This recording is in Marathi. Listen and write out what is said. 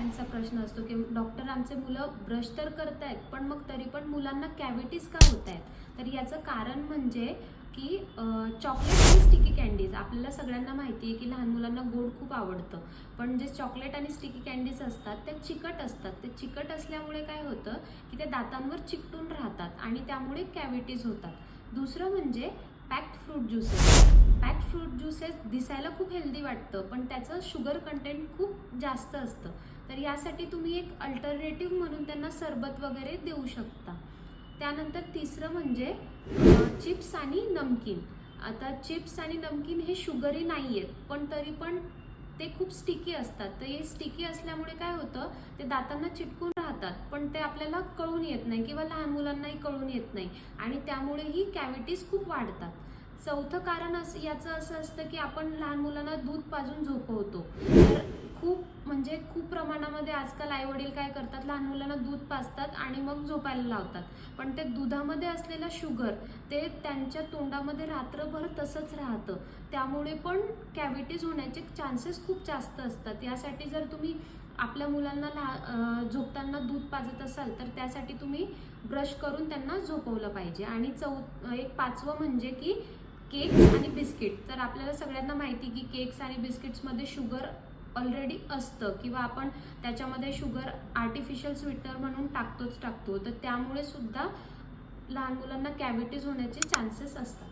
पेरेंट्सचा प्रश्न असतो की डॉक्टर आमचे मुलं ब्रश तर करतायत पण मग तरी पण मुलांना कॅव्हिटीज का होत आहेत. तर याचं कारण म्हणजे की चॉकलेट आणि स्टिकी कॅन्डीज. आपल्याला सगळ्यांना माहिती आहे की लहान मुलांना गोड खूप आवडतं, पण जे चॉकलेट आणि स्टिकी कॅन्डीज असतात त्या चिकट असतात. ते चिकट असल्यामुळे काय होतं की ते दातांवर चिकटून राहतात आणि त्यामुळे कॅव्हिटीज होतात. दुसरं म्हणजे packed fruit juices. Packed fruit juices दिसायला खूप हेल्दी वाटतं, पण त्याचं शुगर कंटेंट खूप जास्त असतं. तर यासाठी तुम्ही एक अल्टरनेटिव्ह म्हणून त्यांना सरबत वगैरे देऊ शकता. त्यानंतर तिसरं म्हणजे चिप्स आणि नमकीन. आता चिप्स आणि नमकीन हे शुगरी नाही आहेत, पण तरी पण ते खूप स्टिकी असतात. तर हे स्टिकी असल्यामुळे काय होतं, ते दातांना चिटकून राहतात, पण ते आपल्याला कळून येत नाही किंवा लहान मुलांनाही कळून येत नाही आणि त्यामुळेही कॅव्हिटीज खूप वाढतात. चौथं कारण याचं असं असतं की आपण लहान मुलांना दूध पाजून झोपवतो. तर खूप प्रमाणामध्ये आजकाल आई वडील काय करतात, लहान मुलांना दूध पाजतात आणि मग झोपायला लावतात. पण ते दुधामध्ये असलेलं शुगर ते त्यांच्या तोंडामध्ये रात्रभर तसंच राहतं. त्यामुळे पण कॅव्हिटीज होण्याचे चान्सेस खूप जास्त असतात. यासाठी जर तुम्ही आपल्या मुलांना झोपताना दूध पाजत असाल तर त्यासाठी तुम्ही ब्रश करून त्यांना झोपवलं पाहिजे. आणि एक पाचवं म्हणजे की केक्स आणि बिस्किट. तर आपल्याला सगळ्यांना माहिती की केक्स आणि बिस्किट्समध्ये शुगर ऑलरेडी असतं किंवा आपण त्याच्यामध्ये शुगर आर्टिफिशियल स्वीटनर म्हणून टाकतो. तर त्यामुळे सुद्धा लहान मुलांना कॅव्हिटीज होण्याचे चान्सेस असतात.